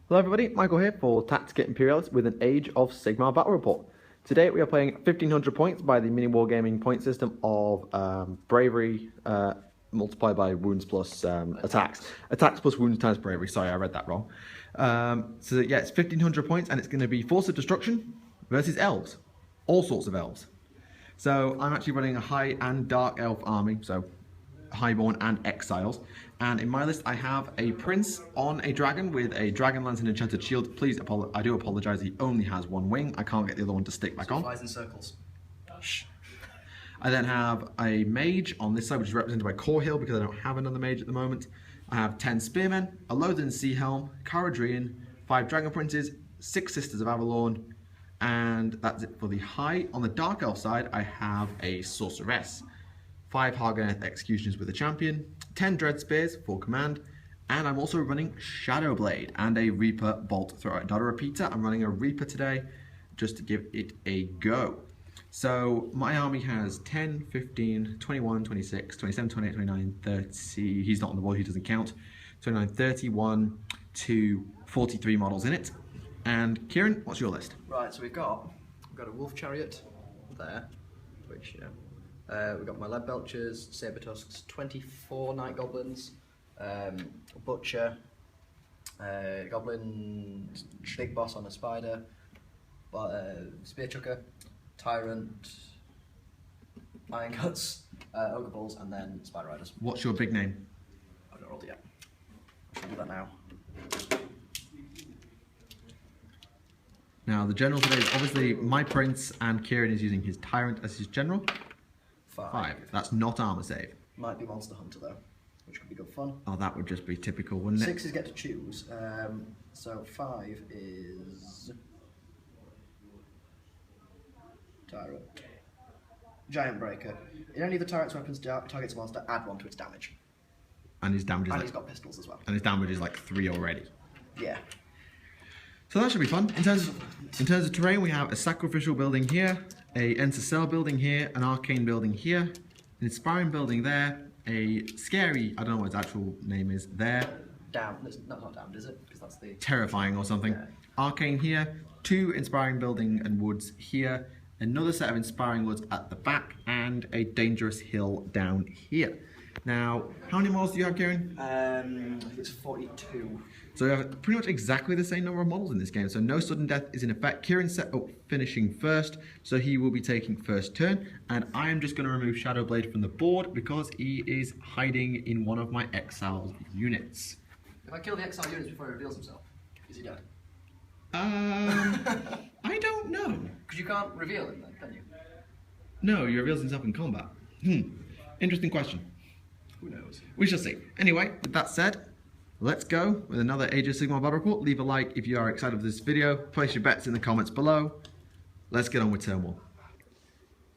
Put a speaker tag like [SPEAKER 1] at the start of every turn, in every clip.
[SPEAKER 1] Hello everybody, Michael here for Tactica Imperialis with an Age of Sigmar battle report. Today we are playing 1500 points by the mini wargaming point system of bravery multiplied by wounds plus attacks. Attacks plus wounds times bravery, sorry I read that wrong. So yeah, it's 1500 points and it's going to be Force of Destruction versus elves. All sorts of elves. So I'm actually running a high and dark elf army, so Highborn and Exiles, and in my list I have a prince on a dragon with a dragon lance and enchanted shield. Please, I do apologise, he only has one wing. I can't get the other one to stick back on.
[SPEAKER 2] Flies in circles.
[SPEAKER 1] Shh. I then have a mage on this side, which is represented by Corhill because I don't have another mage at the moment. I have 10 spearmen, a Lothian sea helm, Caradrian, 5 dragon princes, 6 sisters of Avalorn, and that's it for the high. On the dark elf side, I have a sorceress, 5 Hargoneth executioners with a champion, 10 dread spears for command, and I'm also running Shadowblade and a Reaper bolt thrower. Not a repeater, I'm running a Reaper today just to give it a go. So my army has 10, 15, 21, 26, 27, 28, 29, 30, he's not on the board, he doesn't count, 29, 31 to 43 models in it. And Kieran, what's your list?
[SPEAKER 2] Right, so we've got a wolf chariot there, which we've got my lead belchers, saber tusks, 24 night goblins, butcher, goblin big boss on a spider, spear chucker, tyrant, iron guts, ogre bulls, and then spider riders.
[SPEAKER 1] What's your big name?
[SPEAKER 2] I've not rolled it yet. I should do that now.
[SPEAKER 1] Now the general today is obviously my prince, and Kieran is using his tyrant as his general. 5. That's not armor save.
[SPEAKER 2] Might be monster hunter though, which could be good fun.
[SPEAKER 1] Oh, that would just be typical, wouldn't it?
[SPEAKER 2] 6 is get to choose. So 5 is tyrant, giant breaker. In any of the tyrant's weapons targets a monster, add 1 to its damage.
[SPEAKER 1] And his damage is
[SPEAKER 2] And
[SPEAKER 1] like,
[SPEAKER 2] he's got pistols as well.
[SPEAKER 1] and his damage is like 3 already.
[SPEAKER 2] Yeah.
[SPEAKER 1] So that should be fun. In terms of terrain, we have a sacrificial building here, a enter cell building here, an arcane building here, an inspiring building there, a scary, I don't know what its actual name is, there.
[SPEAKER 2] Down. That's not damned, is it? Because that's the
[SPEAKER 1] Terrifying or something.
[SPEAKER 2] Yeah.
[SPEAKER 1] Arcane here, 2 inspiring building and woods here, another set of inspiring woods at the back, and a dangerous hill down here. Now, how many models do you have, Kieran?
[SPEAKER 2] I think it's 42.
[SPEAKER 1] So we have pretty much exactly the same number of models in this game, so no sudden death is in effect. Kieran's set up finishing first, so he will be taking first turn, and I am just going to remove Shadowblade from the board because he is hiding in one of my Exiles units.
[SPEAKER 2] If I kill the exile units before he reveals himself, is he dead?
[SPEAKER 1] I don't know.
[SPEAKER 2] Because you can't reveal him then, can you?
[SPEAKER 1] No, he reveals himself in combat. Interesting question.
[SPEAKER 2] Who knows?
[SPEAKER 1] We shall see. Anyway, with that said, let's go with another Age of Sigmar battle report. Leave a like if you are excited for this video. Place your bets in the comments below. Let's get on with turn 1.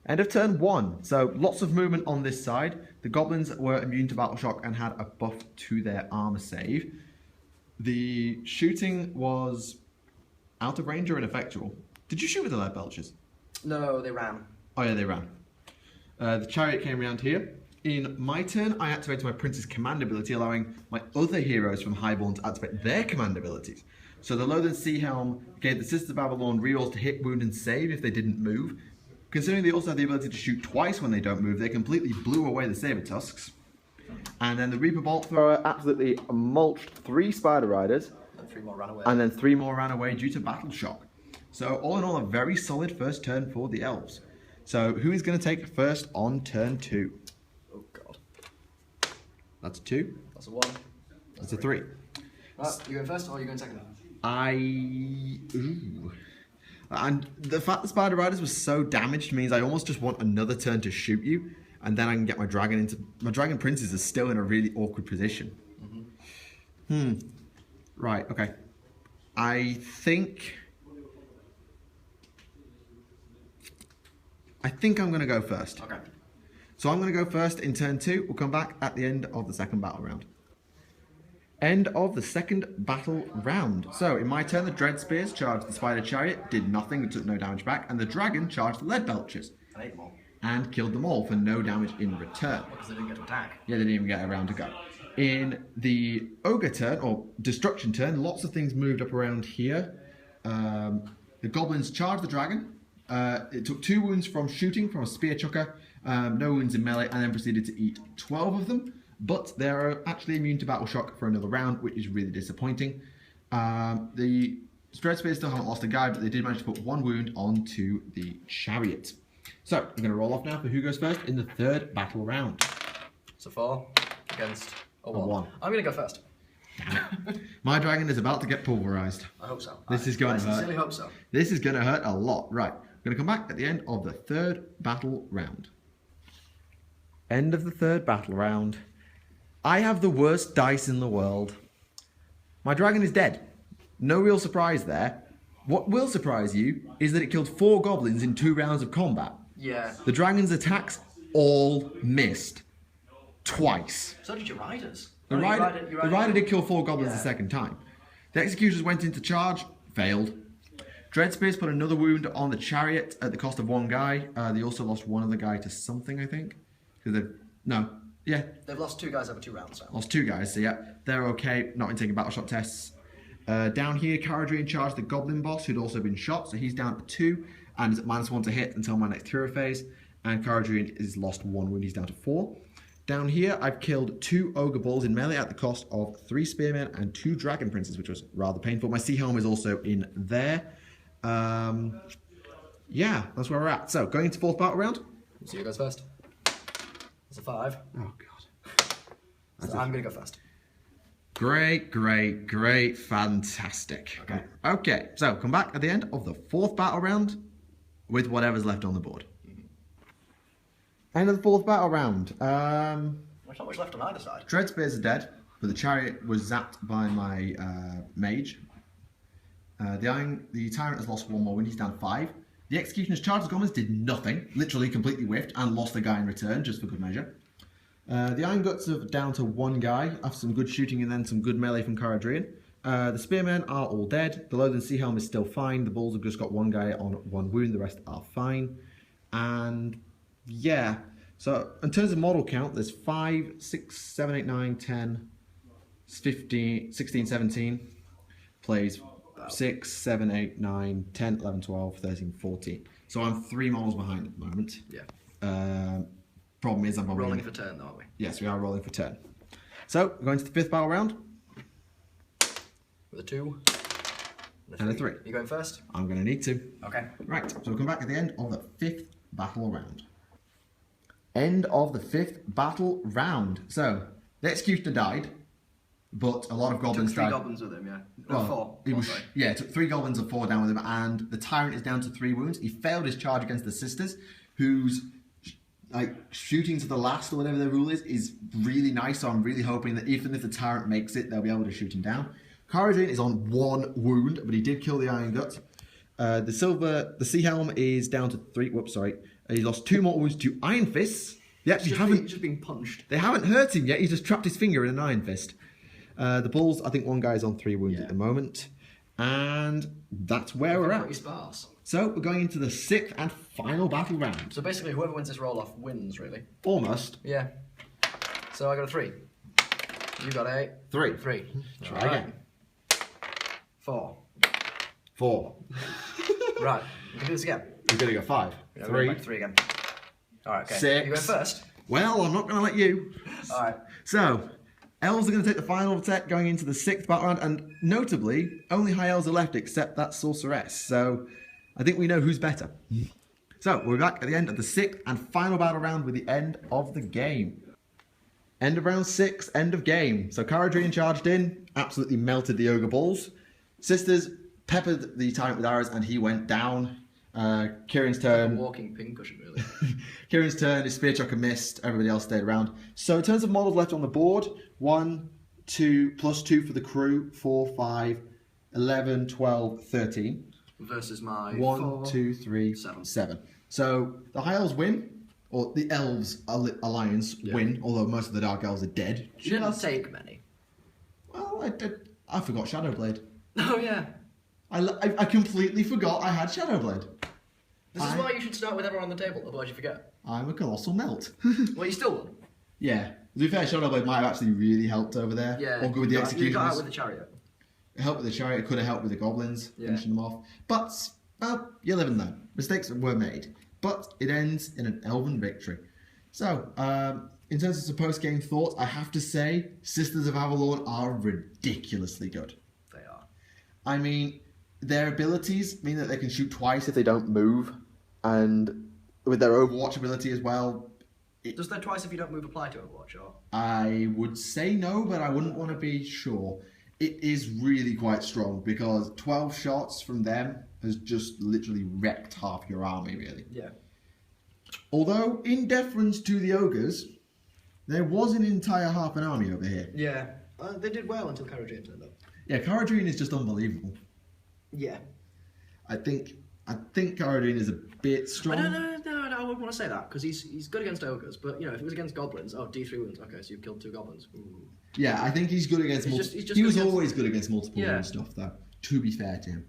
[SPEAKER 1] End of turn 1. So lots of movement on this side. The goblins were immune to battle shock and had a buff to their armor save. The shooting was out of range or ineffectual. Did you shoot with the lead belchers?
[SPEAKER 2] No, they ran.
[SPEAKER 1] Oh yeah, they ran. The chariot came around here. In my turn, I activated my prince's command ability, allowing my other heroes from Highborn to activate their command abilities. So the Lothian Sea Helm gave the Sisters of Avalorn rerolls to hit, wound, and save if they didn't move. Considering they also have the ability to shoot twice when they don't move, they completely blew away the saber tusks. And then the Reaper Bolt Thrower absolutely mulched 3 Spider Riders.
[SPEAKER 2] And 3 more ran away.
[SPEAKER 1] And then 3 more ran away due to battle shock. So all in all, a very solid first turn for the elves. So who is going to take first on turn 2?
[SPEAKER 2] Oh god.
[SPEAKER 1] That's a 2.
[SPEAKER 2] That's a 1.
[SPEAKER 1] That's a 3.
[SPEAKER 2] Right, you going first or are you going second?
[SPEAKER 1] Ooh. And the fact that Spider Riders was so damaged means I almost just want another turn to shoot you, and then I can get my dragon into... My dragon princes are still in a really awkward position. Right, okay. I think I'm going to go first.
[SPEAKER 2] Okay.
[SPEAKER 1] So I'm going to go first in turn 2. We'll come back at the end of the second battle round. End of the second battle round. So in my turn, the Dread Spears charged the Spider Chariot, did nothing, and took no damage back, and the Dragon charged the Lead Belchers.
[SPEAKER 2] And 8 more.
[SPEAKER 1] And killed them all for no damage in return.
[SPEAKER 2] Because they didn't get to attack.
[SPEAKER 1] Yeah, they didn't even get a round to go. In the ogre turn, or destruction turn, lots of things moved up around here. The goblins charged the dragon. It took 2 wounds from shooting from a spear chucker, no wounds in melee, and then proceeded to eat 12 of them. But they're actually immune to battle shock for another round, which is really disappointing. The Dread Spears still haven't lost a guy, but they did manage to put 1 wound onto the chariot. So, I'm going to roll off now for who goes first in the 3rd battle round.
[SPEAKER 2] So 4 against a
[SPEAKER 1] 1.
[SPEAKER 2] I'm going to go first.
[SPEAKER 1] My dragon is about to get pulverized.
[SPEAKER 2] I hope so.
[SPEAKER 1] This is going to hurt.
[SPEAKER 2] I sincerely hope so.
[SPEAKER 1] This is going to hurt a lot. Right, I'm going to come back at the end of the 3rd battle round. End of the 3rd battle round. I have the worst dice in the world. My dragon is dead. No real surprise there. What will surprise you is that it killed 4 goblins in 2 rounds of combat.
[SPEAKER 2] Yeah.
[SPEAKER 1] The dragon's attacks all missed. Twice.
[SPEAKER 2] So did your riders.
[SPEAKER 1] The rider did kill 4 goblins the second time. The executioners went into charge, failed. Dreadspears put another wound on the chariot at the cost of 1 guy. They also lost 1 other guy to something, I think.
[SPEAKER 2] They've lost 2 guys over 2 rounds. So.
[SPEAKER 1] Lost 2 guys, so yeah, they're okay, not in taking battle shot tests. Down here, Caradrian charged the goblin boss, who'd also been shot, so he's down to 2, and is at -1 to hit until my next hero phase. And Caradrian is lost 1 wound, he's down to 4. Down here, I've killed 2 ogre bulls in melee at the cost of 3 spearmen and 2 dragon princes, which was rather painful. My sea helm is also in there. Yeah, that's where we're at. So, going into 4th battle round.
[SPEAKER 2] So you goes first. It's a 5.
[SPEAKER 1] Oh, God.
[SPEAKER 2] So I'm going to go first.
[SPEAKER 1] Great, fantastic. Okay, so come back at the end of the 4th battle round with whatever's left on the board. End of the 4th battle round.
[SPEAKER 2] There's not much left on either side.
[SPEAKER 1] Dread Spears are dead, but the chariot was zapped by my mage. The tyrant has lost 1 more wound, he's down 5. The executioner's charged the goblins, did nothing, literally completely whiffed, and lost a guy in return, just for good measure. The Iron Guts are down to 1 guy, after some good shooting and then some good melee from Caradrian. The Spearmen are all dead, the Loathen Sea Helm is still fine, the Bulls have just got 1 guy on 1 wound, the rest are fine. And yeah, so in terms of model count, there's 5, 6, 7, 8, 9, 10, 15, 16, 17, plays 6, 7, 8, 9, 10, 11, 12, 13, 14. So I'm 3 models behind at the moment.
[SPEAKER 2] Yeah.
[SPEAKER 1] Problem is I'm probably
[SPEAKER 2] rolling for turn, though, aren't we?
[SPEAKER 1] Yes, we are rolling for turn. So, we're going to the 5th battle round.
[SPEAKER 2] With a 2.
[SPEAKER 1] And a 3.
[SPEAKER 2] You going first?
[SPEAKER 1] I'm going to need to.
[SPEAKER 2] Okay.
[SPEAKER 1] Right, so we'll come back at the end of the 5th battle round. End of the 5th battle round. So, the executioner died, but a lot of goblins
[SPEAKER 2] took 3
[SPEAKER 1] died.
[SPEAKER 2] goblins with him, yeah.
[SPEAKER 1] Well,
[SPEAKER 2] 4.
[SPEAKER 1] Yeah, it took 3 goblins and 4 down with him, and the tyrant is down to 3 wounds. He failed his charge against the sisters, whose shooting to the last, or whatever their rule is really nice, so I'm really hoping that even if the tyrant makes it, they'll be able to shoot him down. Caradrian is on 1 wound, but he did kill the Iron Gut. The Sea Helm is down to 3. Whoops, sorry. He lost 2 more wounds to Iron Fists. They actually
[SPEAKER 2] just being punched.
[SPEAKER 1] They haven't hurt him yet. He just trapped his finger in an Iron Fist. The Bulls, I think 1 guy's on 3 wounds at the moment. And that's where we're at.
[SPEAKER 2] Pretty sparse.
[SPEAKER 1] So we're going into the 6th and final battle round.
[SPEAKER 2] So basically, whoever wins this roll-off wins, really.
[SPEAKER 1] Almost.
[SPEAKER 2] Yeah. So I got a 3. You got a
[SPEAKER 1] 3.
[SPEAKER 2] 3.
[SPEAKER 1] Try again.
[SPEAKER 2] 4.
[SPEAKER 1] 4.
[SPEAKER 2] Right. We can do this again.
[SPEAKER 1] We're going to go 5.
[SPEAKER 2] Yeah,
[SPEAKER 1] 3.
[SPEAKER 2] 3 again. Alright, okay.
[SPEAKER 1] 6.
[SPEAKER 2] You go first.
[SPEAKER 1] Well, I'm not going to let you.
[SPEAKER 2] Alright.
[SPEAKER 1] So, Elves are going to take the final attack going into the 6th battle round, and notably, only High Elves are left except that Sorceress. So, I think we know who's better. So, we're back at the end of the 6th and final battle round with the end of the game. End of round 6, end of game. So, Caradrian charged in, absolutely melted the Ogre Bulls. Sisters peppered the Tyrant with arrows, and he went down. Kieran's turn.
[SPEAKER 2] A walking pincushion, really.
[SPEAKER 1] Kieran's turn, his spear chucker missed, everybody else stayed around. So in terms of models left on the board, 1, 2, plus 2 for the crew, 4, 5, 11, 12, 13.
[SPEAKER 2] Versus my
[SPEAKER 1] 1,
[SPEAKER 2] 4,
[SPEAKER 1] 2, 3, 7. So the High Elves win, or the Elves Alliance win, although most of the Dark Elves are dead.
[SPEAKER 2] You didn't take many.
[SPEAKER 1] Well, I forgot Shadowblade.
[SPEAKER 2] Oh, yeah.
[SPEAKER 1] I completely forgot I had Shadowblade.
[SPEAKER 2] This is why you should start with everyone on the table, otherwise you forget.
[SPEAKER 1] I'm a colossal melt.
[SPEAKER 2] Well, you still won.
[SPEAKER 1] Yeah, To be fair, Shadowblade might have actually really helped over there.
[SPEAKER 2] Yeah.
[SPEAKER 1] Or good with the
[SPEAKER 2] You
[SPEAKER 1] executioners.
[SPEAKER 2] got out with the chariot.
[SPEAKER 1] It helped with the chariot. It could have helped with the goblins, finishing them off. But, well, you live and learn. Mistakes were made. But it ends in an Elven victory. So, in terms of some post-game thoughts, I have to say, Sisters of Avalon are ridiculously good.
[SPEAKER 2] They are.
[SPEAKER 1] I mean, their abilities mean that they can shoot twice if they don't move. And with their Overwatch ability as well.
[SPEAKER 2] Does that twice if you don't move apply to Overwatch? Or?
[SPEAKER 1] I would say no, but I wouldn't want to be sure. It is really quite strong because 12 shots from them has just literally wrecked half your army, really.
[SPEAKER 2] Yeah.
[SPEAKER 1] Although, in deference to the Ogres, there was an entire half an army over here.
[SPEAKER 2] Yeah. They did well until Karadrin turned up.
[SPEAKER 1] Yeah, Karadrin is just unbelievable.
[SPEAKER 2] Yeah.
[SPEAKER 1] I think Karadrin is a bit strong.
[SPEAKER 2] I wouldn't want to say that because he's good against ogres, but you know if it was against goblins, D3 wounds. Okay, so you've killed 2 goblins. Ooh.
[SPEAKER 1] Yeah, I think he's good against. He was always good against multiple wound stuff, though. To be fair to him,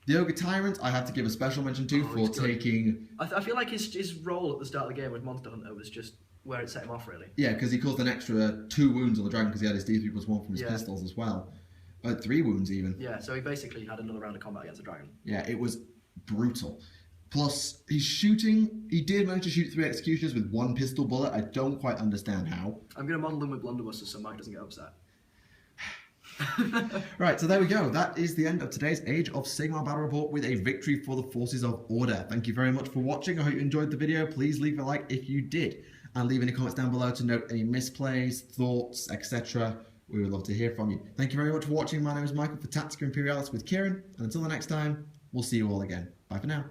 [SPEAKER 1] the Ogre Tyrant I have to give a special mention to for taking.
[SPEAKER 2] I feel like his role at the start of the game with Monster Hunter was just where it set him off, really.
[SPEAKER 1] Yeah, because he caused an extra 2 wounds on the dragon because he had his D3+1 from his pistols as well. 3 wounds even.
[SPEAKER 2] Yeah, so he basically had another round of combat against the dragon.
[SPEAKER 1] Yeah, it was brutal. Plus, he's shooting. He did manage to shoot 3 executioners with 1 pistol bullet. I don't quite understand how. I'm
[SPEAKER 2] going to model them with blunderbusters so Mike doesn't get upset.
[SPEAKER 1] Right, so there we go. That is the end of today's Age of Sigmar Battle Report with a victory for the Forces of Order. Thank you very much for watching. I hope you enjoyed the video. Please leave a like if you did. And leave any comments down below to note any misplays, thoughts, etc. We would love to hear from you. Thank you very much for watching. My name is Michael for Tactica Imperialis with Kieran. And until the next time, we'll see you all again. Bye for now.